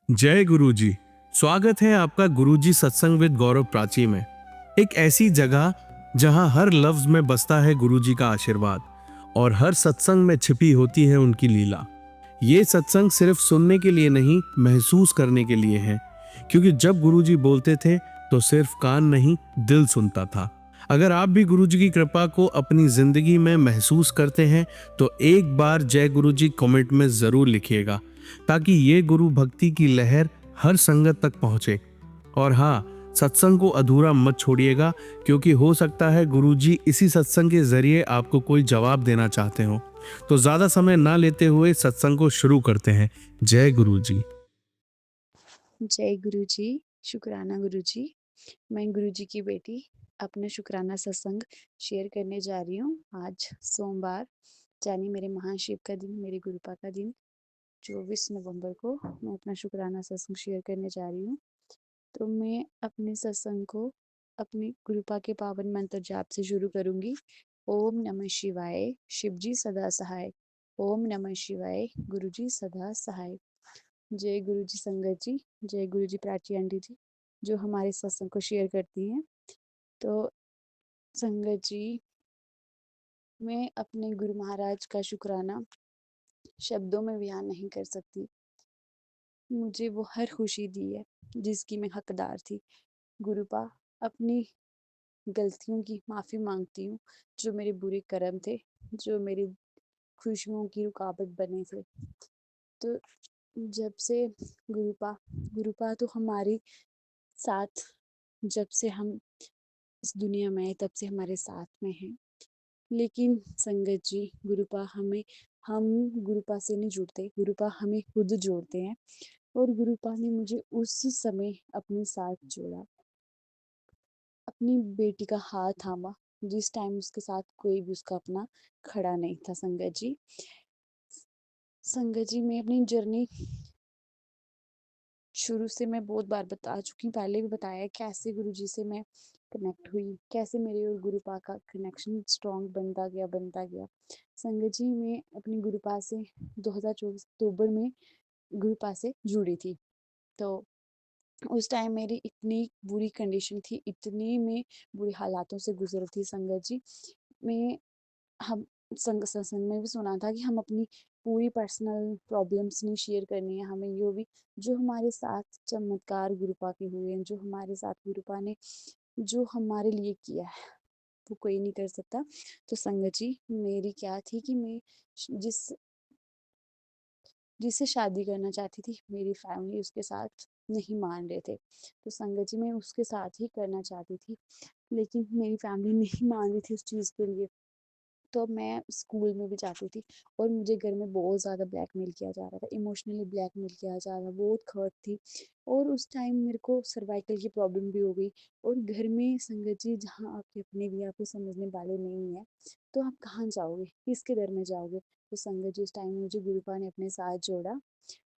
जय गुरुजी। स्वागत है आपका गुरुजी सत्संग विद गौरव प्राची में। एक ऐसी जगह जहां हर लफ्ज में बसता है गुरुजी का आशीर्वाद और हर सत्संग में छिपी होती है उनकी लीला। ये सत्संग सिर्फ सुनने के लिए नहीं, महसूस करने के लिए है, क्योंकि जब गुरुजी बोलते थे तो सिर्फ कान नहीं, दिल सुनता था। अगर आप भी गुरुजी की कृपा को अपनी जिंदगी में महसूस करते हैं तो एक बार जय गुरुजी कमेंट में जरूर लिखिएगा, ताकि ये गुरु भक्ति की लहर हर संगत तक पहुंचे। और हाँ, सत्संग को अधूरा मत छोड़िएगा, क्योंकि हो सकता है गुरुजी इसी सत्संग के जरिए आपको कोई जवाब देना चाहते हो। तो ज्यादा समय ना लेते हुए सत्संग को शुरू करते हैं। जय गुरुजी। जय गुरुजी, शुक्राना गुरुजी। मैं गुरुजी की बेटी अपना शुक्राना सत्संग शेयर करने जा रही हूँ। आज सोमवार यानी मेरे महाशिव का दिन, मेरे गुरुपा का दिन 24 नवंबर को मैं अपना शुक्राना सत्संग शेयर करने जा रही हूँ। तो मैं अपने सत्संग को अपने गुरुपा के पावन मंत्र जाप से शुरू करूंगी। ओम नमः शिवाय, शिवजी सदा सहाय। ओम नमः शिवाय, गुरुजी सदा सहाय। जय गुरुजी संगत जी, जय गुरुजी प्राची आंटी जी, जो हमारे सत्संग को शेयर करती हैं। तो संगत जी, मैं अपने गुरु महाराज का शुक्राना शब्दों में बयान नहीं कर सकती। मुझे वो हर खुशी दी है जिसकी मैं हकदार थी। गुरुपा, अपनी गलतियों की माफ़ी मांगती हूँ, जो मेरे बुरे कर्म थे, जो मेरी खुशियों की रुकावट बने थे। तो जब से गुरुपा गुरुपा तो हमारे साथ, जब से हम इस दुनिया में आए तब से हमारे साथ में हैं। लेकिन संगत जी, हम गुरुपा से नहीं जुड़ते, गुरुपा हमें खुद जोड़ते हैं। और गुरुपा ने मुझे उस समय अपने साथ जोड़ा, अपनी बेटी का हाथ थामा जिस टाइम उसके साथ कोई भी उसका अपना खड़ा नहीं था। संगत जी, मैं अपनी जर्नी शुरू से मैं बहुत बार बता चुकी हूँ, पहले भी बताया है कैसे गुरुजी से मैं कनेक्ट हुई, कैसे मेरे और गुरुपा का कनेक्शन स्ट्रॉन्ग बनता गया। संगत जी, मैं अपनी गुरुपा से 2024 अक्टूबर में गुरुपा से जुड़ी थी। तो उस टाइम मेरी इतनी बुरी कंडीशन थी, इतनी मैं बुरे हालातों से गुजर रही थी संगत जी। मैं हम सत्संग में भी सुना था कि हम अपनी पूरी पर्सनल प्रॉब्लम्स नहीं शेयर करनी है, हमें यो भी जो हमारे साथ चमत्कार गुरुपा के हुए हैं, जो हमारे साथ गुरुपा ने जो हमारे लिए किया है, वो कोई नहीं कर सकता। तो संगत जी, मेरी क्या थी कि मैं जिस जिससे शादी करना चाहती थी, मेरी फैमिली उसके साथ नहीं मान रहे थे। तो संगत जी, मैं उसके साथ ही करना चाहती थी, लेकिन मेरी फैमिली नहीं मान रही थी उस चीज़ के लिए। तो मैं स्कूल में भी जाती थी और मुझे घर में बहुत ज़्यादा ब्लैकमेल किया जा रहा था, इमोशनली ब्लैकमेल किया जा रहा था, बहुत हर्ट थी। और उस टाइम मेरे को सर्वाइकल की प्रॉब्लम भी हो गई। और घर में संगत जी, जहाँ आपके अपने भी आपको समझने वाले नहीं है, तो आप कहाँ जाओगे, किसके दर में जाओगे। तो संगत जी, उस टाइम मुझे गुरुपा ने अपने साथ जोड़ा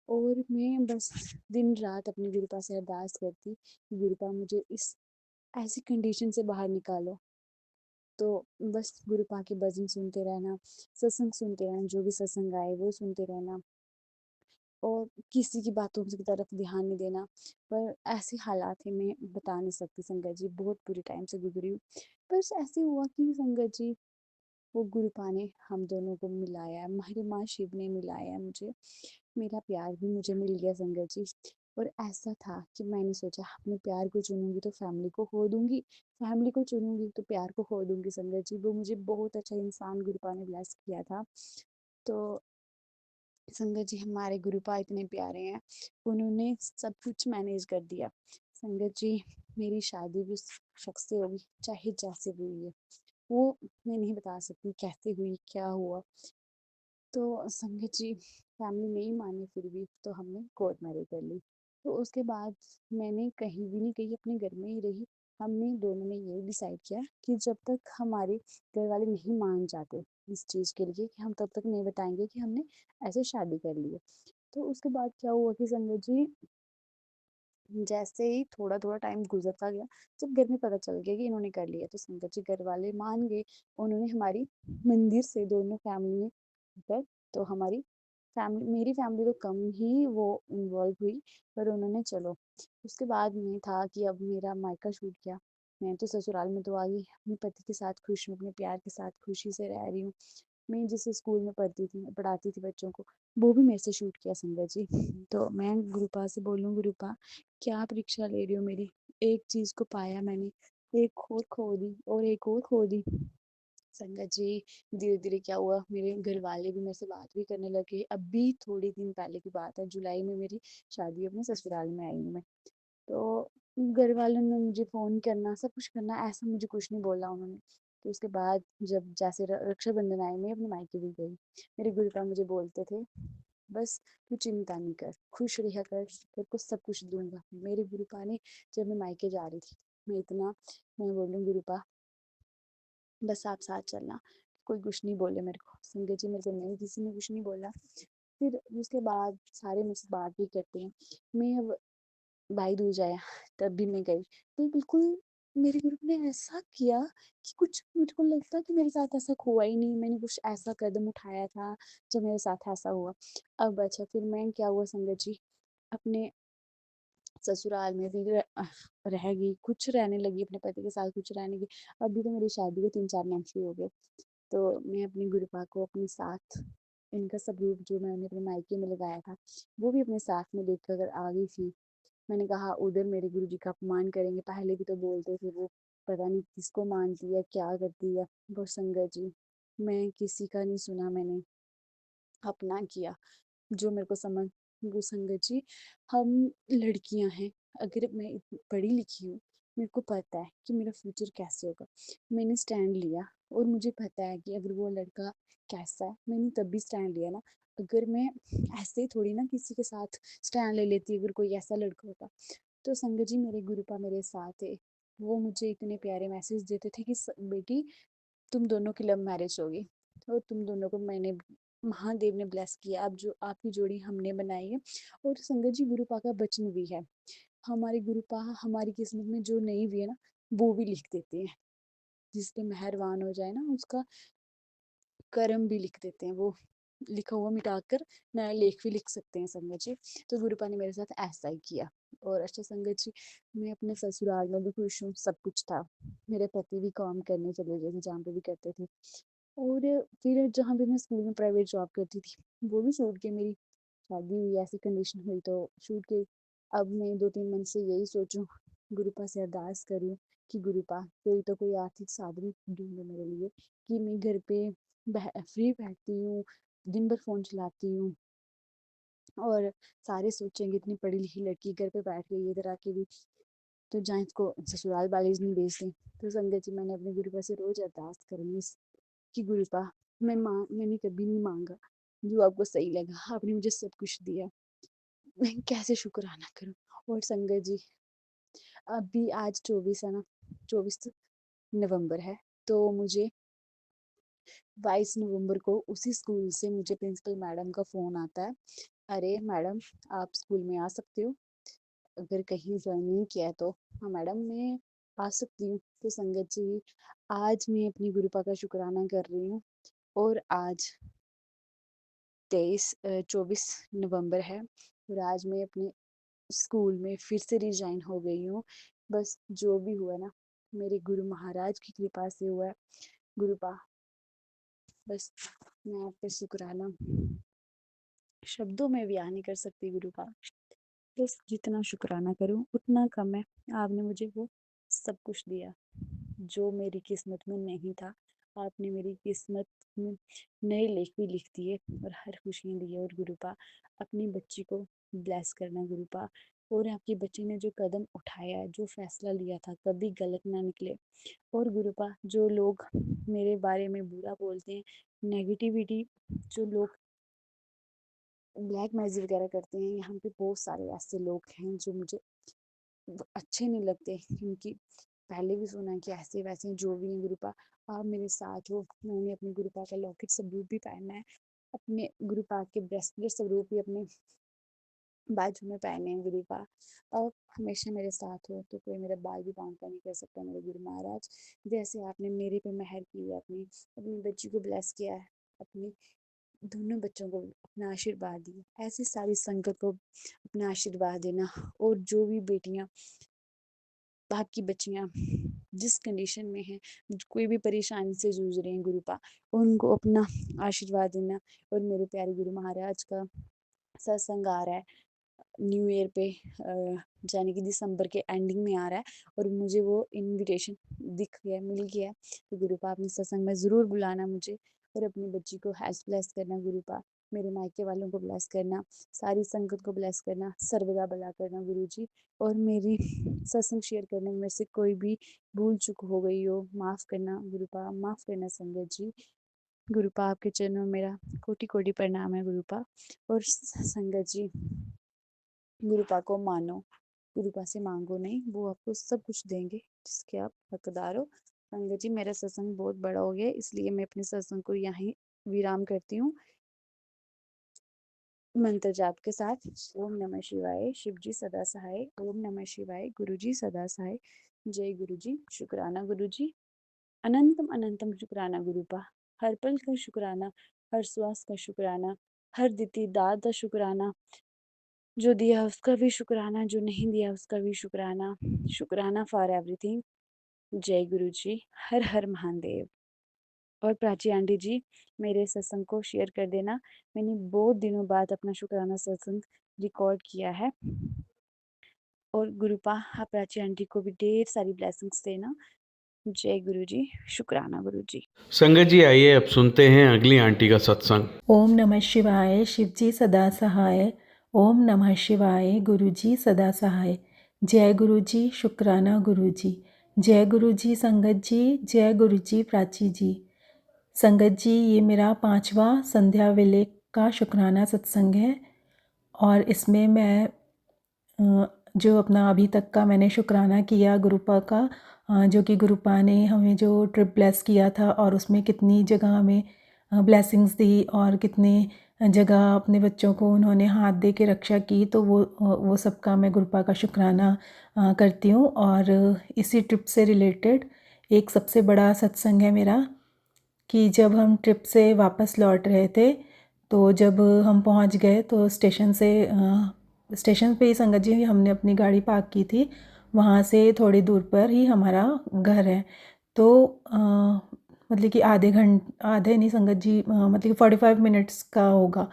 और मैं बस दिन रात अपने गुरुपा से अरदास करती कि गुरुपा मुझे इस ऐसी कंडीशन से बाहर निकालो। तो बस गुरुपा के भजन सुनते रहना, सत्संग सुनते रहना, जो भी सत्संग आए वो सुनते रहना और किसी की बातों की तरफ ध्यान नहीं देना। पर ऐसे हालात ही मैं बता नहीं सकती संगत जी, बहुत बुरी टाइम से गुजरी हूँ। बस ऐसे हुआ कि संगत जी, वो गुरुपा ने हम दोनों को मिलाया है, हमारी माँ शिव ने मिलाया है मुझे, मेरा प्यार भी मुझे मिल गया संगत जी। और ऐसा था कि मैंने सोचा अपने प्यार को चुनूंगी तो फैमिली को खो दूंगी, फैमिली को चुनूंगी तो प्यार को खो दूंगी। संगत जी, वो मुझे बहुत अच्छा इंसान गुरुपा ने ब्लेस किया था। तो संगत जी, हमारे गुरुपा इतने प्यारे हैं, उन्होंने सब कुछ मैनेज कर दिया। संगत जी, मेरी शादी भी उस शख्स से होगी, चाहे जैसे भी हुई है, वो मैं नहीं बता सकती कैसे हुई, क्या हुआ। तो संगत जी, फैमिली नहीं मानी फिर भी, तो हमने कोर्ट मैरिज कर ली। तो उसके बाद मैंने कहीं भी नहीं गई, अपने घर में ही रही। हमने दोनों ने ये डिसाइड किया कि जब तक हमारे घर वाले नहीं मान जाते इस चीज़ के लिए, कि हम तब तक नहीं बताएंगे कि हमने ऐसे शादी कर ली है। तो उसके बाद क्या हुआ कि संगत जी, जैसे ही थोड़ा थोड़ा टाइम गुजरता गया, जब घर में पता चल गया कि इन्होंने कर लिया, तो संगत जी घर वाले मान गए। उन्होंने हमारी मंदिर से दोनों फैमिली में पर तो हमारी मेरी फैमिली तो कम ही वो इन्वॉल्व हुई, पर उन्होंने चलो। उसके बाद में था कि अब मेरा मायका छूट गया। मैं तो ससुराल में तो आ गई, अपने पति के साथ खुश हूँ, अपने प्यार के साथ खुशी से रह रही हूँ। मैं जिस स्कूल में पढ़ाती थी बच्चों को, वो भी मेरे से छूट गया संगत जी। तो मैं गुरुपा से बोलूँ, गुरुपा क्या परीक्षा ले रही हो मेरी? एक चीज़ को पाया मैंने, एक और खो दी और एक और खो दी। संगत जी, धीरे-धीरे क्या हुआ, मेरे घरवाले भी मेरे से बात भी करने लगे। अभी थोड़े दिन पहले की बात है, जुलाई में मेरी शादी अपने ससुराल में आई हूँ मैं। तो घरवालों ने मुझे फ़ोन करना, सब कुछ करना, ऐसा मुझे कुछ नहीं बोला उन्होंने। तो उसके बाद जब जैसे रक्षाबंधन आए, मैं अपने मायके भी गई। मेरे गुरुपा मुझे बोलते थे, "बस तू चिंता नहीं कर, खुश रहा कर, तेरे को सब कुछ दूँगा।" मेरे गुरुपा ने जब मैं मायके जा रही थी, मैं बोली, "गुरुपा बस आप साथ चलना, कोई कुछ नहीं बोले मेरे को।" संगत जी, मेरे को नहीं किसी ने कुछ नहीं बोला। फिर उसके बाद सारे मुझसे बात भी करते हैं। मैं अब भाई दूज आया, तब भी मैं गई। तो बिल्कुल मेरे ग्रुप ने ऐसा किया कि कुछ मुझे को लगता कि मेरे साथ ऐसा हुआ ही नहीं, मैंने कुछ ऐसा कदम उठाया था जब मेरे साथ ऐसा हुआ। अब अच्छा फिर मैं क्या हुआ संगत जी, अपने ससुराल में भी रह गई, कुछ रहने लगी अपने पति के साथ, कुछ रहने लगी। अभी तो मेरी शादी को 3-4 मंथ ही हो गए। तो मैं अपनी गुरुपा को अपने साथ, इनका सब रूप जो मैंने अपने मायके में लगाया था, वो भी अपने साथ में लेकर आ गई थी। मैंने कहा उधर मेरे गुरुजी का अपमान करेंगे, पहले भी तो बोलते थे वो, पता नहीं किसको मानती है, क्या करती है वो संगत जी। मैं किसी का नहीं सुना मैंने, अपना किया। जो मेरे को समझ, वो संगत जी, हम लड़कियां हैं, अगर मैं पढ़ी लिखी हूँ, मेरे को पता है कि मेरा फ्यूचर कैसे होगा। मैंने स्टैंड लिया और मुझे पता है कि अगर वो लड़का कैसा है, मैंने तब भी स्टैंड लिया ना। अगर मैं ऐसे ही थोड़ी ना किसी के साथ स्टैंड ले लेती, अगर कोई ऐसा लड़का होता। तो संगत जी, मेरे गुरुपा मेरे साथ थे। वो मुझे इतने प्यारे मैसेज देते थे कि बेटी तुम दोनों की लव मैरिज होगी और तुम दोनों को मैंने, महादेव ने ब्लेस किया, अब जो आपकी जोड़ी हमने बनाई है। और संगत जी, गुरुपा का वचन भी है, हमारे गुरुपा हमारी किस्मत में जो नहीं भी है ना, वो भी लिख देते हैं। जिस पे मेहरबान हो जाए ना, उसका कर्म भी लिख देते हैं वो, लिखा हुआ मिटाकर नया लेख भी लिख सकते हैं संगत जी। तो गुरुपा ने मेरे साथ ऐसा ही किया। और अच्छा संगत जी, मैं अपने ससुराल में भी खुश हूँ, सब कुछ था। मेरे पति भी काम करने चले गए थे जहाँ पे भी करते थे। और फिर जहाँ पे मैं स्कूल में प्राइवेट जॉब करती थी, वो भी छूट गई मेरी। शादी हुई, ऐसी कंडीशन हुई तो छूट गई। अब मैं 2-3 मंथ से यही सोचूं, गुरुपा से अरदास करूं कि गुरुपा कोई तो कोई आर्थिक साधन ढूंढो मेरे लिए, कि मैं घर पे फ्री बैठती हूँ, दिन भर फ़ोन चलाती हूँ, और सारे सोचेंगे इतनी पढ़ी लिखी लड़की घर पे बैठ गई है इधर आके भी, तो जहाँ इसको ससुराल वाले नहीं भेजते। तो संगत जी, मैंने अपने गुरुपा से रोज़ अरदास करूँगी कि गुरुपा, मैंने कभी नहीं मांगा, जो आपको सही लगा, आपने मुझे सब कुछ दिया, मैं कैसे शुक्राना करूँ। और संगत जी, अभी आज 24 है ना, 24 नवंबर है, तो मुझे 22 नवंबर को उसी स्कूल से मुझे प्रिंसिपल मैडम का फ़ोन आता है, अरे मैडम आप स्कूल में आ सकते हो, अगर कहीं ज्वाइन नहीं किया है तो। हाँ मैडम, मैं आ सकती हूँ। तो संगत जी, आज मैं अपनी गुरुपा का शुक्राना कर रही हूँ। और आज 24 नवंबर है, और आज मैं अपने स्कूल में फिर से रिजाइन हो गई हूँ। बस जो भी हुआ ना, मेरे गुरु महाराज की कृपा से हुआ है। गुरुपा, बस मैं आप पे शुक्राना शब्दों में बयान नहीं कर सकती गुरुपा। बस जितना शुक्राना करूँ उतना कम है। आपने मुझे वो सब कुछ दिया जो मेरी किस्मत में नहीं था। आपने मेरी किस्मत में नए लेख भी लिख दिए और हर खुशियाँ दी है। और गुरुपा, अपनी बच्ची को ब्लेस करना गुरुपा, और आपकी बच्ची ने जो कदम उठाया है, जो फैसला लिया था, कभी गलत ना निकले। और गुरुपा, जो लोग मेरे बारे में बुरा बोलते हैं, नेगेटिविटी, जो लोग ब्लैक मैजिक वगैरह करते हैं, यहाँ पे बहुत सारे ऐसे लोग हैं जो मुझे अच्छे नहीं लगते, क्योंकि पहले भी सुना है कि ऐसे वैसे जो भी हैं गुरुपा, आप मेरे साथ हो। मैंने अपने गुरुपा का लॉकेट स्वरूप भी पहनना है, अपने गुरुपा के ब्रेसलेट स्वरूप भी अपने बाजू में पहने हैं गुरुपा। और हमेशा मेरे साथ हो, तो कोई मेरा बाल भी बांका नहीं कर सकता मेरे गुरु महाराज। जैसे आपने मेरे पे मेहर की है, अपनी अपनी बच्ची को ब्लेस किया है, अपनी दोनों बच्चों को अपना आशीर्वाद दिया। ऐसी सारी संगत को अपना आशीर्वाद देना, और जो भी बेटियाँ, बाकी बच्चियाँ जिस कंडीशन में हैं, कोई भी परेशानी से जूझ रही हैं गुरुपा, उनको अपना आशीर्वाद देना। और मेरे प्यारे गुरु महाराज का सत्संग आ रहा है न्यू ईयर पे, यानी कि दिसंबर के एंडिंग में आ रहा है, और मुझे वो इनविटेशन दिख गया, मिल गया। तो गुरुपा अपने सत्संग में ज़रूर बुलाना मुझे, और अपनी बच्ची को हेल्थ ब्लेस करना गुरुपा, मेरे मायके वालों को ब्लेस करना, सारी संगत को ब्लेस करना, सर्वदा भला करना गुरुजी। और मेरी सत्संग शेयर करने में से कोई भी भूल चूक हो गई हो, माफ़ करना गुरुपा, माफ़ करना संगत जी। गुरुपा आपके चरणों में मेरा कोटि कोटि प्रणाम है गुरुपा। और संगत जी, गुरुपा को मानो, गुरुपा से मांगो नहीं, वो आपको सब कुछ देंगे जिसके आप हकदार हो। संगत जी, मेरा सत्संग बहुत बड़ा हो गया है, इसलिए मैं अपने सत्संग को यहीं विराम करती हूँ मंत्र जाप के साथ। ओम नमः शिवाय, शिव जी सदा सहाय। ओम नमः शिवाय, गुरु जी सदा सहाय। जय गुरु जी। शुक्राना गुरु जी, अनंतम अनंतम शुक्राना गुरुपा। हर पल का शुक्राना, हर श्वास का शुक्राना, हर दी दाद का शुक्राना, जो दिया उसका भी शुक्राना, जो नहीं दिया उसका भी शुक्राना। शुक्राना फॉर एवरीथिंग। जय गुरु जी। हर हर महादेव। और प्राची आंटी जी, मेरे सत्संग को शेयर कर देना। मैंने बहुत दिनों बाद अपना शुक्राना सत्संग रिकॉर्ड किया है। और गुरुपा, आप प्राची आंटी को भी ढेर सारी ब्लेसिंग्स देना। जय गुरु जी। शुक्राना गुरु जी। संगत जी आइए अब सुनते हैं अगली आंटी का सत्संग। ओम नमः शिवाय, शिवजी सदा सहाय। ओम नमः शिवाय, गुरुजी सदा सहाय। जय गुरुजी, शुक्राना गुरुजी। जय गुरुजी संगत जी, जय गुरुजी प्राची जी। संगत जी, ये मेरा 5वां संध्या वेले का शुक्राना सत्संग है, और इसमें मैं जो अपना अभी तक का मैंने शुक्राना किया गुरुपा का, जो कि गुरुपा ने हमें जो ट्रिप ब्लेस किया था, और उसमें कितनी जगह हमें ब्लेसिंग्स दी, और कितने जगह अपने बच्चों को उन्होंने हाथ दे के रक्षा की, तो वो सब का मैं गुरुपा का शुक्राना करती हूँ। और इसी ट्रिप से रिलेटेड एक सबसे बड़ा सत्संग है मेरा, कि जब हम ट्रिप से वापस लौट रहे थे, तो जब हम पहुंच गए तो स्टेशन पे ही संगत जी हमने अपनी गाड़ी पार्क की थी, वहाँ से थोड़ी दूर पर ही हमारा घर है। तो मतलब कि आधे नहीं संगत जी, मतलब कि 45 मिनट्स का होगा।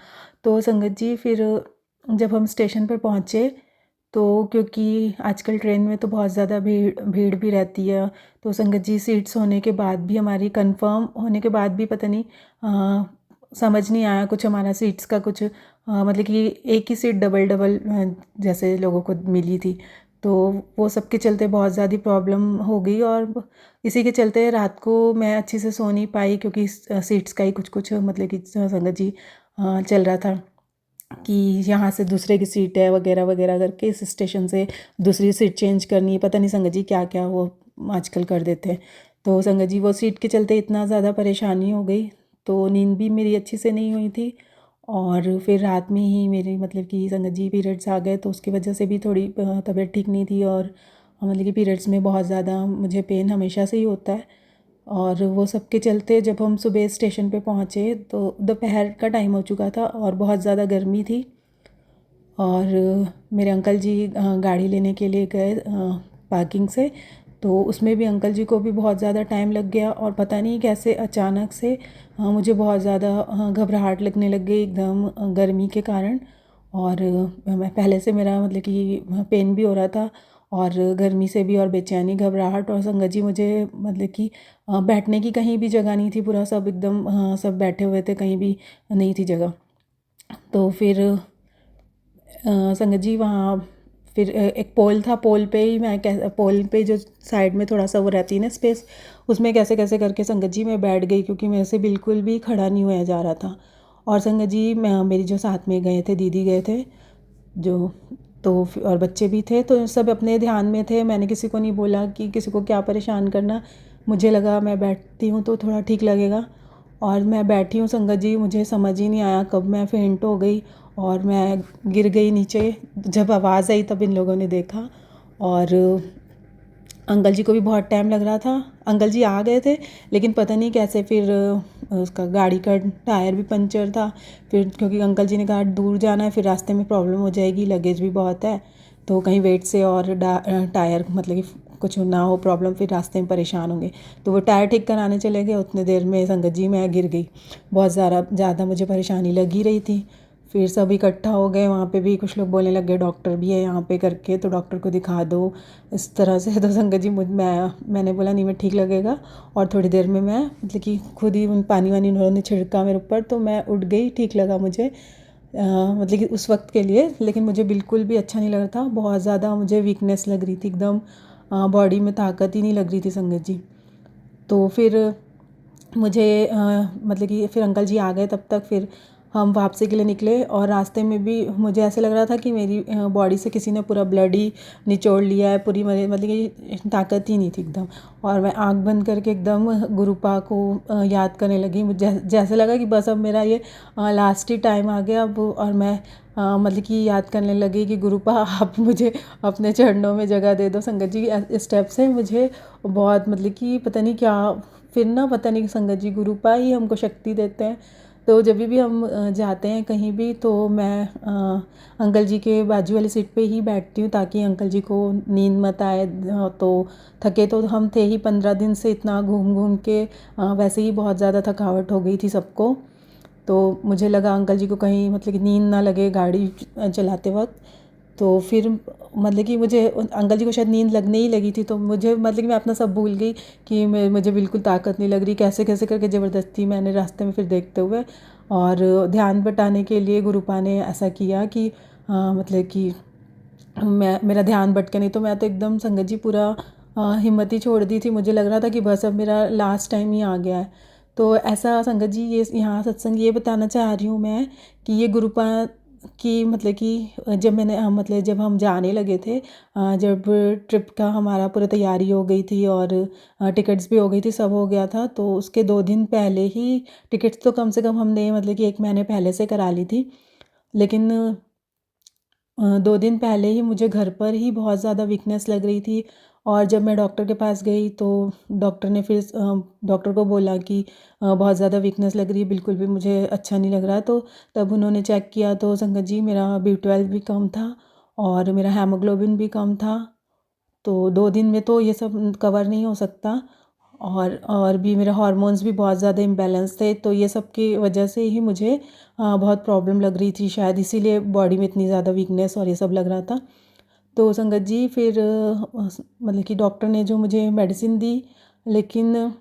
तो संगत जी फिर जब हम स्टेशन पर पहुँचे, तो क्योंकि आजकल ट्रेन में तो बहुत ज़्यादा भीड़ भी रहती है, तो संगत जी सीट्स होने के बाद भी, हमारी कंफर्म होने के बाद भी पता नहीं समझ नहीं आया कुछ हमारा सीट्स का कुछ, मतलब कि एक ही सीट डबल डबल जैसे लोगों को मिली थी। तो वो सब के चलते बहुत ज़्यादा प्रॉब्लम हो गई, और इसी के चलते रात को मैं अच्छे से सो नहीं पाई, क्योंकि सीट्स का ही कुछ कुछ मतलब कि संगत जी चल रहा था कि यहाँ से दूसरे की सीट है वगैरह वगैरह करके, इस स्टेशन से दूसरी सीट चेंज करनी है, पता नहीं संगत जी क्या क्या वो आजकल कर देते हैं। तो संगत जी वो सीट के चलते इतना ज़्यादा परेशानी हो गई, तो नींद भी मेरी अच्छी से नहीं हुई थी। और फिर रात में ही मेरी मतलब कि संगत जी पीरियड्स आ गए, तो उसकी वजह से भी थोड़ी तबीयत ठीक नहीं थी, और मतलब कि पीरियड्स में बहुत ज़्यादा मुझे पेन हमेशा से ही होता है। और वो सब के चलते जब हम सुबह स्टेशन पे पहुँचे, तो दोपहर का टाइम हो चुका था और बहुत ज़्यादा गर्मी थी। और मेरे अंकल जी गाड़ी लेने के लिए गए पार्किंग से, तो उसमें भी अंकल जी को भी बहुत ज़्यादा टाइम लग गया, और पता नहीं कैसे अचानक से मुझे बहुत ज़्यादा घबराहट लगने लग गई एकदम गर्मी के कारण। और मैं पहले से मेरा मतलब कि पेन भी हो रहा था, और गर्मी से भी, और बेचैनी घबराहट, और संगत जी मुझे मतलब कि बैठने की कहीं भी जगह नहीं थी, पूरा सब एकदम सब बैठे हुए थे, कहीं भी नहीं थी जगह। तो फिर संगत जी वहाँ फिर एक पोल था, पोल पे ही पोल पे जो साइड में थोड़ा सा वो रहती है ना स्पेस, उसमें कैसे कैसे करके संगत जी मैं बैठ गई, क्योंकि मेरे से बिल्कुल भी खड़ा नहीं हुआ जा रहा था। और संगत जी मेरी जो साथ में गए थे दीदी गए थे जो, तो और बच्चे भी थे, तो सब अपने ध्यान में थे, मैंने किसी को नहीं बोला कि किसी को क्या परेशान करना। मुझे लगा मैं बैठती हूँ तो थोड़ा ठीक लगेगा, और मैं बैठी हूँ संगत जी, मुझे समझ ही नहीं आया कब मैं फेंट हो गई और मैं गिर गई नीचे। जब आवाज़ आई तब इन लोगों ने देखा, और अंकल जी को भी बहुत टाइम लग रहा था। अंकल जी आ गए थे, लेकिन पता नहीं कैसे फिर उसका गाड़ी का टायर भी पंचर था। फिर क्योंकि अंकल जी ने कहा दूर जाना है, फिर रास्ते में प्रॉब्लम हो जाएगी, लगेज भी बहुत है, तो कहीं वेट से और टायर मतलब कि कुछ ना हो प्रॉब्लम, फिर रास्ते में परेशान होंगे। तो वो टायर ठीक कराने चले गए, उतने देर में संगत जी मैं गिर गई। बहुत ज़्यादा मुझे परेशानी लग ही रही थी। फिर सब इकट्ठा हो गए, वहाँ पे भी कुछ लोग बोलने लग गए डॉक्टर भी है यहाँ पे करके, तो डॉक्टर को दिखा दो इस तरह से। तो संगत जी मैंने बोला नहीं, मैं ठीक लगेगा। और थोड़ी देर में मैं मतलब कि खुद ही पानी वानी उन्होंने छिड़का मेरे ऊपर, तो मैं उठ गई, ठीक लगा मुझे। मतलब कि उस वक्त के लिए, लेकिन मुझे बिल्कुल भी अच्छा नहीं लग रहा था। बहुत ज़्यादा मुझे वीकनेस लग रही थी एकदम, बॉडी में ताकत ही नहीं लग रही थी संगत जी। तो फिर मुझे मतलब कि फिर अंकल जी आ गए, तब तक फिर हम वापसी के लिए निकले। और रास्ते में भी मुझे ऐसे लग रहा था कि मेरी बॉडी से किसी ने पूरा ब्लड ही निचोड़ लिया है, पूरी मतलब कि ताकत ही नहीं थी एकदम। और मैं आँख बंद करके एकदम गुरुपा को याद करने लगी। मुझे जैसे लगा कि बस अब मेरा ये लास्ट ही टाइम आ गया अब। और मैं मतलब कि याद करने लगी कि गुरुपा आप मुझे अपने चरणों में जगह दे दो। संगत जी इस स्टेप से मुझे बहुत मतलब कि पता नहीं क्या, फिर ना पता नहीं संगत जी गुरुपा ही हमको शक्ति देते हैं। तो जब भी हम जाते हैं कहीं भी, तो मैं अंकल जी के बाजू वाली सीट पे ही बैठती हूँ, ताकि अंकल जी को नींद मत आए। तो थके तो हम थे ही, 15 दिन से इतना घूम घूम के वैसे ही बहुत ज़्यादा थकावट हो गई थी सबको। तो मुझे लगा अंकल जी को कहीं मतलब कि नींद ना लगे गाड़ी चलाते वक्त। तो फिर मतलब कि मुझे अंकल जी को शायद नींद लगने ही लगी थी, तो मुझे मतलब कि मैं अपना सब भूल गई कि मुझे बिल्कुल ताकत नहीं लग रही। कैसे कैसे करके ज़बरदस्ती मैंने रास्ते में फिर देखते हुए, और ध्यान बटाने के लिए गुरुपा ने ऐसा किया कि मतलब कि मेरा ध्यान भटके, नहीं तो मैं तो एकदम संगत जी पूरा हिम्मत ही छोड़ दी थी। मुझे लग रहा था कि बस अब मेरा लास्ट टाइम ही आ गया है। तो ऐसा संगत जी ये यहाँ सत्संग ये बताना चाह रही हूँ मैं कि ये गुरुपा की मतलब कि जब मैंने मतलब जब हम जाने लगे थे, जब ट्रिप का हमारा पूरा तैयारी हो गई थी और टिकट्स भी हो गई थी, सब हो गया था, तो उसके 2 दिन पहले ही टिकट्स तो कम से कम हमने मतलब कि 1 महीने पहले से करा ली थी। लेकिन 2 दिन पहले ही मुझे घर पर ही बहुत ज़्यादा वीकनेस लग रही थी। और जब मैं डॉक्टर के पास गई, तो डॉक्टर ने फिर डॉक्टर को बोला कि बहुत ज़्यादा वीकनेस लग रही है, बिल्कुल भी मुझे अच्छा नहीं लग रहा। तो तब उन्होंने चेक किया, तो संगत जी मेरा B12 भी कम था और मेरा हेमोग्लोबिन भी कम था। तो 2 दिन में तो ये सब कवर नहीं हो सकता। और भी मेरे हार्मोन्स भी बहुत ज़्यादा इम्बैलेंस थे, तो ये सब की वजह से ही मुझे बहुत प्रॉब्लम लग रही थी, शायद इसीलिए बॉडी में इतनी ज़्यादा वीकनेस और ये सब लग रहा था। तो संगत जी फिर मतलब कि डॉक्टर ने जो मुझे मेडिसिन दी, लेकिन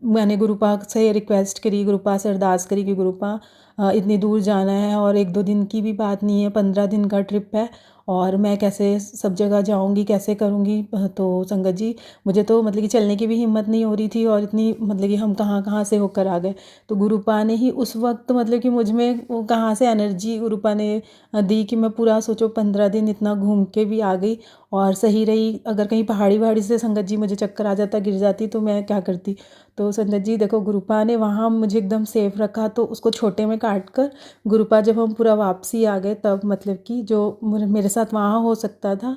मैंने गुरुपा से रिक्वेस्ट करी, गुरुपा से अरदास करी कि गुरुपा इतनी दूर जाना है और 1-2 दिन की भी बात नहीं है, 15 दिन का ट्रिप है, और मैं कैसे सब जगह जाऊंगी, कैसे करूंगी। तो संगत जी मुझे तो मतलब कि चलने की भी हिम्मत नहीं हो रही थी, और इतनी मतलब कि हम कहाँ कहाँ से होकर आ गए। तो गुरुपा ने ही उस वक्त मतलब कि मुझ में वो कहाँ से एनर्जी गुरुपा ने दी कि मैं पूरा सोचो 15 दिन इतना घूम के भी आ गई और सही रही। अगर कहीं पहाड़ी वहाड़ी से संगत जी मुझे चक्कर आ जाता, गिर जाती, तो मैं क्या करती। तो संगत जी देखो गुरुपा ने वहाँ मुझे एकदम सेफ रखा, तो उसको छोटे में काट कर गुरुपा जब हम पूरा वापसी आ गए, तब मतलब कि जो मेरे साथ वहाँ हो सकता था,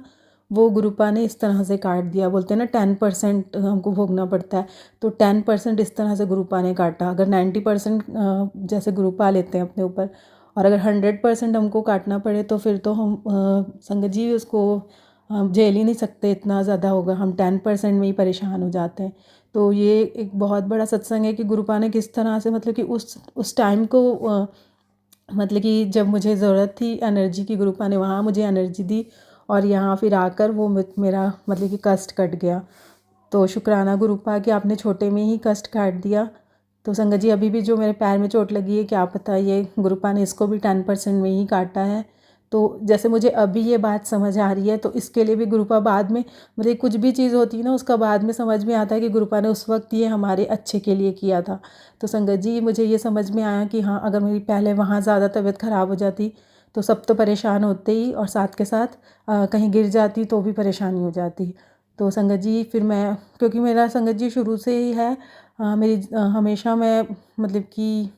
वो गुरुपा ने इस तरह से काट दिया। बोलते हैं ना 10% हमको भोगना पड़ता है, तो 10% इस तरह से गुरुपा ने काटा। अगर 90% जैसे गुरुपा लेते हैं अपने ऊपर, और अगर 100% हमको काटना पड़े, तो फिर तो हम संगत जी उसको झेल ही नहीं सकते, इतना ज़्यादा होगा, हम 10% में ही परेशान हो जाते हैं। तो ये एक बहुत बड़ा सत्संग है कि गुरुपा ने किस तरह से मतलब कि उस टाइम को मतलब कि जब मुझे ज़रूरत थी एनर्जी की, गुरुपा ने वहाँ मुझे एनर्जी दी, और यहाँ फिर आकर वो मेरा मतलब कि कष्ट कट गया। तो शुक्राना गुरुपा कि आपने छोटे में ही कष्ट काट दिया। तो संगत जी अभी भी जो मेरे पैर में चोट लगी है, क्या पता ये गुरुपा ने इसको भी 10% में ही काटा है। तो जैसे मुझे अभी ये बात समझ आ रही है, तो इसके लिए भी गुरुपा बाद में मतलब कुछ भी चीज़ होती है ना, उसका बाद में समझ में आता है कि गुरुपा ने उस वक्त ये हमारे अच्छे के लिए किया था। तो संगत जी मुझे ये समझ में आया कि हाँ, अगर मेरी पहले वहाँ ज़्यादा तबीयत ख़राब हो जाती, तो सब तो परेशान होते ही, और साथ के साथ कहीं गिर जाती तो भी परेशानी हो जाती। तो संगत जी फिर मैं, क्योंकि मेरा संगत जी शुरू से ही है, मेरी हमेशा मैं मतलब कि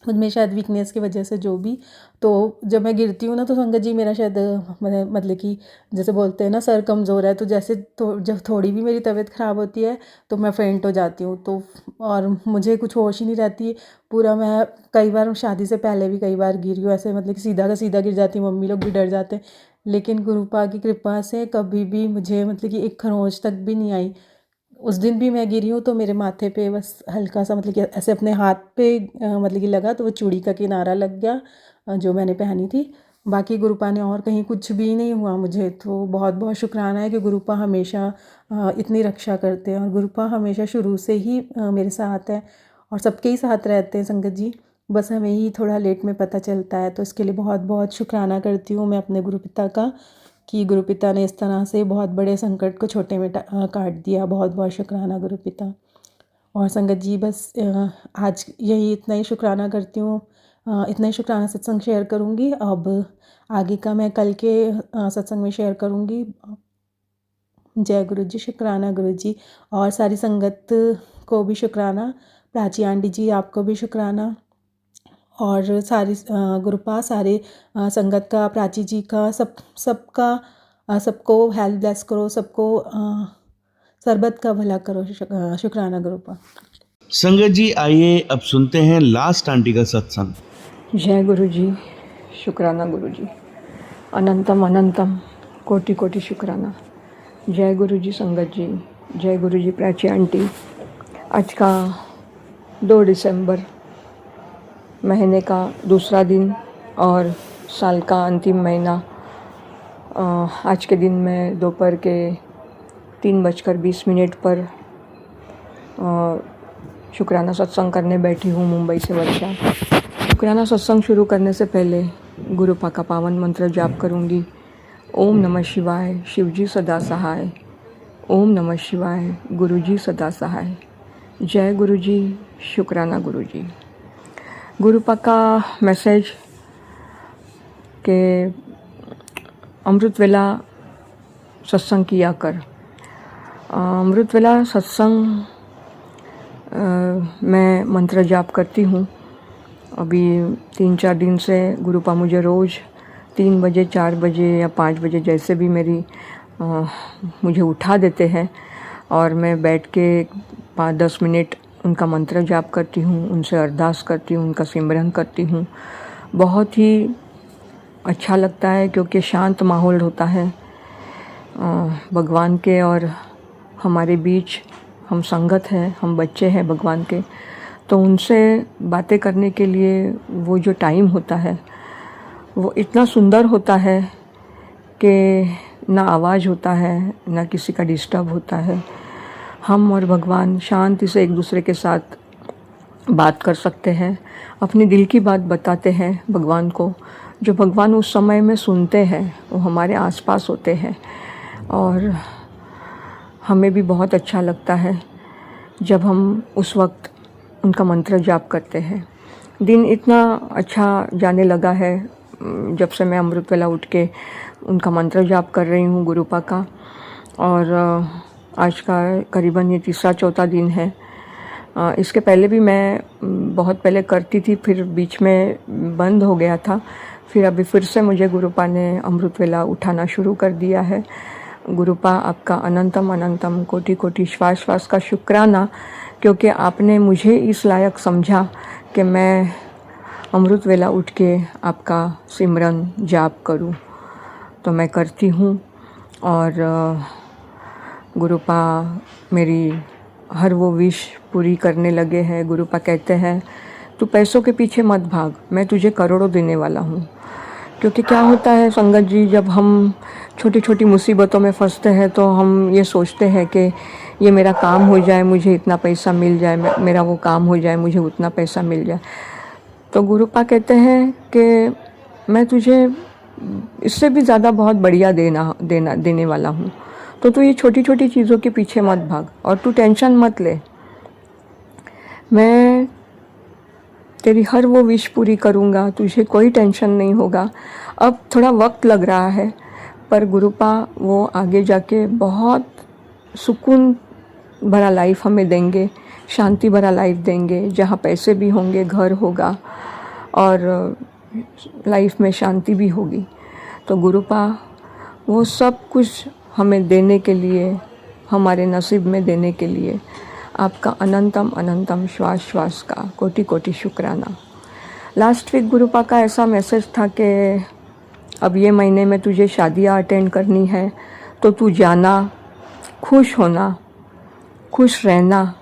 खुद में शायद वीकनेस की वजह से जो भी, तो जब मैं गिरती हूँ ना तो संगत जी मेरा शायद मतलब कि जैसे बोलते हैं ना सर कमज़ोर है, तो जैसे तो जब थोड़ी भी मेरी तबीयत ख़राब होती है तो मैं फेंट हो जाती हूँ। तो और मुझे कुछ होश ही नहीं रहती पूरा। मैं कई बार शादी से पहले भी कई बार गिरी हूँ ऐसे, मतलब कि सीधा का सीधा गिर जाती हूँ, मम्मी लोग भी डर जाते हैं। लेकिन गुरुपा की कृपा से कभी भी मुझे मतलब कि एक खरोंच तक भी नहीं आई। उस दिन भी मैं गिरी हूँ तो मेरे माथे पे बस हल्का सा मतलब कि ऐसे अपने हाथ पे मतलब कि लगा, तो वो चूड़ी का किनारा लग गया जो मैंने पहनी थी। बाकी गुरुपा ने और कहीं कुछ भी नहीं हुआ मुझे। तो बहुत बहुत शुक्राना है कि गुरुपा हमेशा इतनी रक्षा करते हैं, और गुरुपा हमेशा शुरू से ही मेरे साथ है और सबके ही साथ रहते हैं संगत जी। बस हमें ही थोड़ा लेट में पता चलता है, तो इसके लिए बहुत बहुत शुक्राना करती हूँ मैं अपने गुरुपिता का कि गुरुपिता ने इस तरह से बहुत बड़े संकट को छोटे में काट दिया। बहुत बहुत शुक्राना गुरुपिता। और संगत जी बस आज यही इतना ही शुक्राना करती हूँ, इतना ही शुक्राना सत्संग शेयर करूँगी। अब आगे का मैं कल के सत्संग में शेयर करूँगी। जय गुरु जी, शुक्राना गुरु जी। और सारी संगत को भी शुक्राना, प्राची आंटी जी आपको भी शुक्राना, और सारी गुरुपा सारे संगत का, प्राची जी का, सबका सबको हेल्थ ब्लेस करो, सबको सरबत का भला करो। शुक्राना गुरुपा। संगत जी आइए अब सुनते हैं लास्ट आंटी का सत्संग। जय गुरु जी, शुक्राना गुरु जी, अनंतम अनंतम कोटि कोटि शुक्राना। जय गुरु जी संगत जी, जय गुरु जी प्राची आंटी। आज का 2 दिसंबर महीने का दूसरा दिन और साल का अंतिम महीना। आज के दिन मैं दोपहर के 3:20 पर शुक्राना सत्संग करने बैठी हूँ मुंबई से वर्षा। शुक्राना सत्संग शुरू करने से पहले गुरुपा का पावन मंत्र जाप करूँगी। ओम नमः शिवाय, शिवजी सदा सहाय। ओम नमः शिवाय, गुरुजी सदा सहाय। जय गुरुजी, शुक्राना गुरुजी। गुरुपा का मैसेज के अमृत वेला सत्संग किया कर। अमृत वेला सत्संग मैं मंत्र जाप करती हूँ। अभी 3-4 दिन से गुरुपा मुझे रोज़ 3 बजे, 4 बजे या 5 बजे जैसे भी मुझे उठा देते हैं, और मैं बैठ के 5-10 मिनट उनका मंत्र जाप करती हूँ, उनसे अरदास करती हूँ, उनका सिमरन करती हूँ। बहुत ही अच्छा लगता है क्योंकि शांत माहौल होता है भगवान के और हमारे बीच। हम संगत हैं, हम बच्चे हैं भगवान के, तो उनसे बातें करने के लिए वो जो टाइम होता है वो इतना सुंदर होता है कि ना आवाज़ होता है, ना किसी का डिस्टर्ब होता है। हम और भगवान शांति से एक दूसरे के साथ बात कर सकते हैं, अपनी दिल की बात बताते हैं भगवान को। जो भगवान उस समय में सुनते हैं वो हमारे आसपास होते हैं, और हमें भी बहुत अच्छा लगता है जब हम उस वक्त उनका मंत्र जाप करते हैं। दिन इतना अच्छा जाने लगा है जब से मैं अमृत वेला उठ के उनका मंत्र जाप कर रही हूँ गुरुपा का, और आज का करीबन ये 3-4 दिन है। इसके पहले भी मैं बहुत पहले करती थी, फिर बीच में बंद हो गया था, फिर अभी फिर से मुझे गुरुपा ने अमृत वेला उठाना शुरू कर दिया है। गुरुपा आपका अनंतम अनंतम कोटि कोटि श्वास श्वास का शुक्राना, क्योंकि आपने मुझे इस लायक समझा कि मैं अमृत वेला उठ के आपका सिमरन जाप करूं, तो मैं करती हूं। और गुरुपा मेरी हर वो विश पूरी करने लगे हैं। गुरुपा कहते हैं तू पैसों के पीछे मत भाग, मैं तुझे करोड़ों देने वाला हूँ। क्योंकि क्या होता है संगत जी, जब हम छोटी छोटी मुसीबतों में फंसते हैं तो हम ये सोचते हैं कि ये मेरा काम हो जाए, मुझे इतना पैसा मिल जाए, मेरा वो काम हो जाए, मुझे उतना पैसा मिल जाए। तो गुरुपा कहते हैं कि मैं तुझे इससे भी ज़्यादा बहुत बढ़िया देने वाला हूँ, तो तू ये छोटी छोटी चीज़ों के पीछे मत भाग और तू टेंशन मत ले। मैं तेरी हर वो विश पूरी करूँगा, तुझे कोई टेंशन नहीं होगा। अब थोड़ा वक्त लग रहा है, पर गुरुपा वो आगे जाके बहुत सुकून भरा लाइफ हमें देंगे, शांति भरा लाइफ देंगे, जहाँ पैसे भी होंगे, घर होगा और लाइफ में शांति भी होगी। तो गुरुपा वो सब कुछ हमें देने के लिए, हमारे नसीब में देने के लिए आपका अनंतम अनंतम श्वास श्वास का कोटि कोटि शुक्राना। लास्ट वीक गुरुपा का ऐसा मैसेज था कि अब ये महीने में तुझे शादियाँ अटेंड करनी है तो तू जाना, खुश होना, खुश रहना,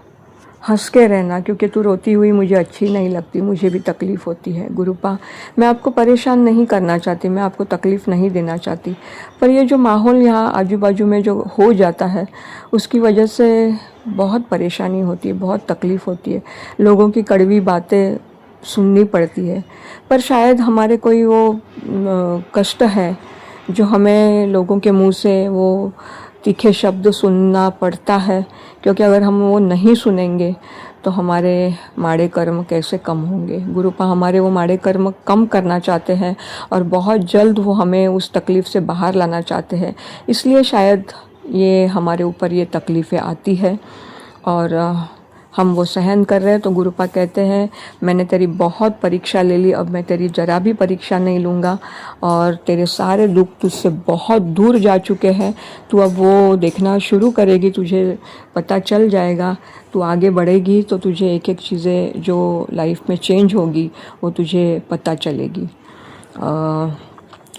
हंस के रहना, क्योंकि तू रोती हुई मुझे अच्छी नहीं लगती, मुझे भी तकलीफ़ होती है। गुरुपा मैं आपको परेशान नहीं करना चाहती, मैं आपको तकलीफ़ नहीं देना चाहती, पर ये जो माहौल यहाँ आजू बाजू में जो हो जाता है उसकी वजह से बहुत परेशानी होती है, बहुत तकलीफ़ होती है, लोगों की कड़वी बातें सुननी पड़ती है। पर शायद हमारे कोई वो कष्ट है जो हमें लोगों के मुंह से वो तीखे शब्द सुनना पड़ता है, क्योंकि अगर हम वो नहीं सुनेंगे तो हमारे माड़े कर्म कैसे कम होंगे। गुरुपा हमारे वो माड़े कर्म कम करना चाहते हैं और बहुत जल्द वो हमें उस तकलीफ़ से बाहर लाना चाहते हैं, इसलिए शायद ये हमारे ऊपर ये तकलीफ़ें आती है और हम वो सहन कर रहे हैं। तो गुरुपा कहते हैं मैंने तेरी बहुत परीक्षा ले ली, अब मैं तेरी जरा भी परीक्षा नहीं लूँगा और तेरे सारे दुख तुझसे बहुत दूर जा चुके हैं। तू अब वो देखना शुरू करेगी, तुझे पता चल जाएगा, तू आगे बढ़ेगी तो तुझे एक एक चीज़ें जो लाइफ में चेंज होगी वो तुझे पता चलेगी।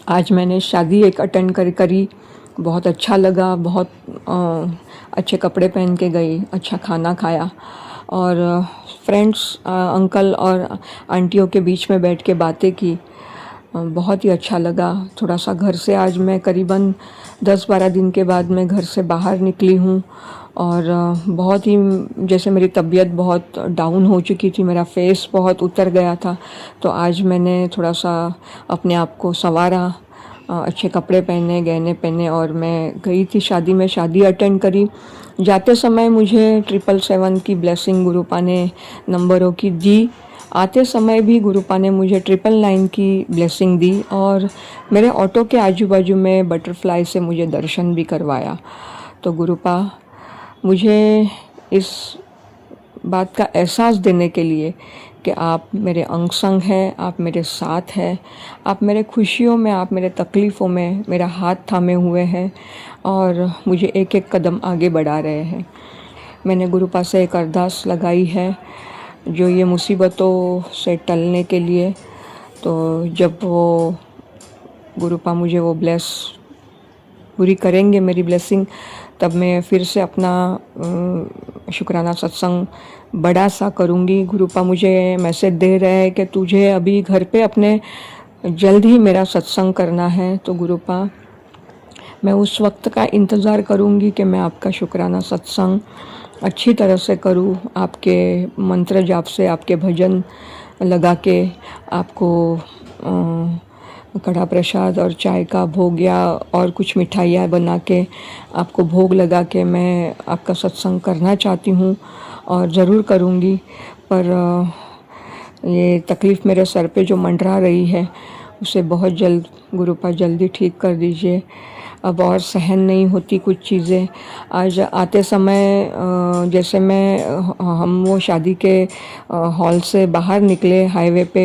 आज मैंने शादी एक अटेंड करी, बहुत अच्छा लगा, बहुत अच्छे कपड़े पहन के गई, अच्छा खाना खाया और फ्रेंड्स, अंकल और आंटियों के बीच में बैठ के बातें की, बहुत ही अच्छा लगा। थोड़ा सा घर से आज मैं करीबन 10-12 दिन के बाद मैं घर से बाहर निकली हूँ और बहुत ही जैसे मेरी तबीयत बहुत डाउन हो चुकी थी, मेरा फेस बहुत उतर गया था, तो आज मैंने थोड़ा सा अपने आप को संवारा, अच्छे कपड़े पहने, गहने पहने और मैं गई थी शादी में, शादी अटेंड करी। जाते समय मुझे 777 की ब्लेसिंग गुरुपा ने नंबरों की दी, आते समय भी गुरुपा ने मुझे 999 की ब्लेसिंग दी और मेरे ऑटो के आजू बाजू में बटरफ्लाई से मुझे दर्शन भी करवाया। तो गुरुपा मुझे इस बात का एहसास देने के लिए कि आप मेरे अंग संग हैं, आप मेरे साथ हैं, आप मेरे खुशियों में, आप मेरे तकलीफ़ों में मेरा हाथ थामे हुए हैं और मुझे एक एक कदम आगे बढ़ा रहे हैं। मैंने गुरुपा से एक अरदास लगाई है जो ये मुसीबतों से टलने के लिए, तो जब वो गुरुपा मुझे वो पूरी करेंगे मेरी ब्लेसिंग, तब मैं फिर से अपना शुक्राना सत्संग बड़ा सा करूँगी। गुरुपा मुझे मैसेज दे रहे हैं कि तुझे अभी घर पे अपने जल्द ही मेरा सत्संग करना है, तो गुरुपा मैं उस वक्त का इंतज़ार करूँगी कि मैं आपका शुक्राना सत्संग अच्छी तरह से करूँ, आपके मंत्र जाप से, आपके भजन लगा के, आपको कड़ा प्रसाद और चाय का भोग या और कुछ मिठाइयाँ बना के आपको भोग लगा के मैं आपका सत्संग करना चाहती हूँ और ज़रूर करूँगी। पर ये तकलीफ़ मेरे सर पे जो मंडरा रही है उसे बहुत जल्द गुरुपा जल्दी ठीक कर दीजिए। अब और सहन नहीं होती कुछ चीज़ें। आज आते समय जैसे हम वो शादी के हॉल से बाहर निकले हाईवे पे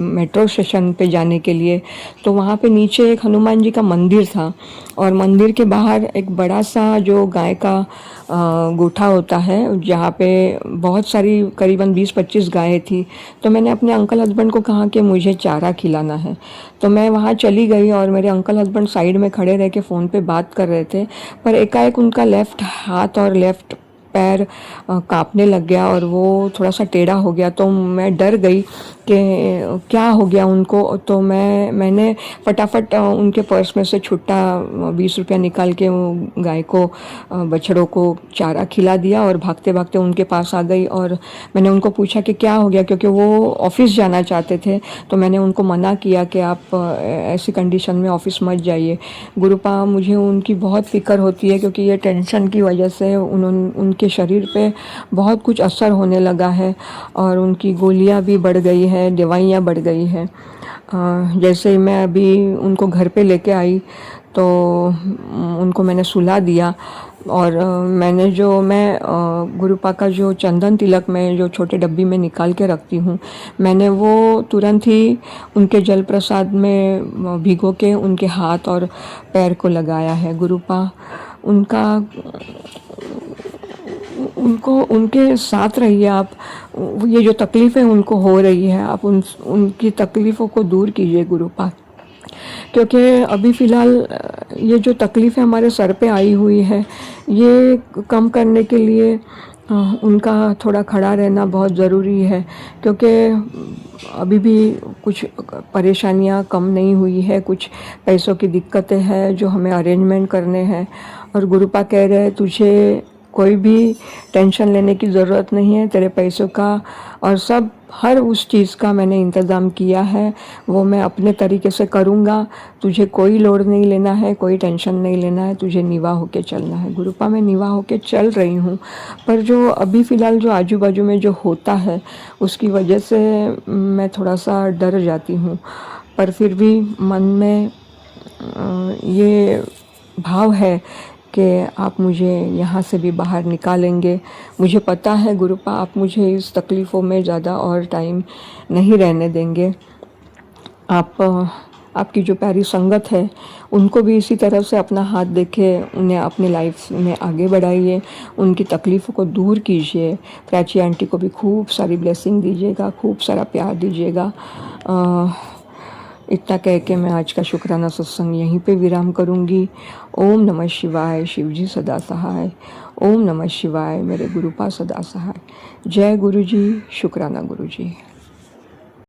मेट्रो स्टेशन पे जाने के लिए, तो वहाँ पे नीचे एक हनुमान जी का मंदिर था और मंदिर के बाहर एक बड़ा सा जो गाय का गोठा होता है जहाँ पे बहुत सारी करीबन 20-25 गायें थी। तो मैंने अपने अंकल हस्बैंड को कहा कि मुझे चारा खिलाना है, तो मैं वहाँ चली गई और मेरे अंकल हस्बैंड साइड में खड़े रह के फ़ोन पे बात कर रहे थे, पर एकाएक उनका लेफ़्ट हाथ और लेफ़्ट पैर कांपने लग गया और वो थोड़ा सा टेढ़ा हो गया। तो मैं डर गई कि क्या हो गया उनको, तो मैंने फटाफट उनके पर्स में से छुट्टा 20 रुपया निकाल के वो गाय को बछड़ों को चारा खिला दिया और भागते भागते उनके पास आ गई और मैंने उनको पूछा कि क्या हो गया, क्योंकि वो ऑफ़िस जाना चाहते थे। तो मैंने उनको मना किया कि आप ऐसी कंडीशन में ऑफ़िस मत जाइए। गुरुपा मुझे उनकी बहुत फ़िक्र होती है, क्योंकि ये टेंशन की वजह से उनके उनके शरीर पे बहुत कुछ असर होने लगा है और उनकी गोलियां भी बढ़ गई है, दवाइयाँ बढ़ गई है। जैसे ही मैं अभी उनको घर पे लेके आई तो उनको मैंने सुला दिया और मैं गुरुपा का जो चंदन तिलक मैं जो छोटे डब्बी में निकाल के रखती हूँ, मैंने वो तुरंत ही उनके जल प्रसाद में भिगो के उनके हाथ और पैर को लगाया है। गुरुपा उनका उनको उनके साथ रहिए आप। ये जो तकलीफ़ें उनको हो रही है आप उनकी तकलीफ़ों को दूर कीजिए गुरुपा, क्योंकि अभी फ़िलहाल ये जो तकलीफ़ें हमारे सर पे आई हुई है ये कम करने के लिए उनका थोड़ा खड़ा रहना बहुत ज़रूरी है, क्योंकि अभी भी कुछ परेशानियां कम नहीं हुई है, कुछ पैसों की दिक्कतें हैं जो हमें अरेंजमेंट करने हैं। और गुरुपा कह रहे हैं तुझे कोई भी टेंशन लेने की ज़रूरत नहीं है, तेरे पैसों का और सब हर उस चीज़ का मैंने इंतज़ाम किया है, वो मैं अपने तरीके से करूँगा। तुझे कोई लोड नहीं लेना है, कोई टेंशन नहीं लेना है, तुझे निवा होके चलना है। गुरुपा मैं निवा होके चल रही हूँ, पर जो अभी फ़िलहाल जो आजू बाजू में जो होता है उसकी वजह से मैं थोड़ा सा डर जाती हूँ, पर फिर भी मन में ये भाव है कि आप मुझे यहाँ से भी बाहर निकालेंगे। मुझे पता है गुरुपा आप मुझे इस तकलीफ़ों में ज़्यादा और टाइम नहीं रहने देंगे। आपकी जो प्यारी संगत है उनको भी इसी तरह से अपना हाथ देके उन्हें अपनी लाइफ में आगे बढ़ाइए, उनकी तकलीफ़ों को दूर कीजिए। प्राची आंटी को भी खूब सारी ब्लेसिंग दीजिएगा, खूब सारा प्यार दीजिएगा। इतना कह के मैं आज का शुक्राना सत्संग यहीं पे विराम करूँगी। ओम नमः शिवाय, शिवजी सदा सहाय। ओम नमः शिवाय, मेरे गुरुपा सदा सहाय। जय गुरु जी, शुक्राना गुरु जी।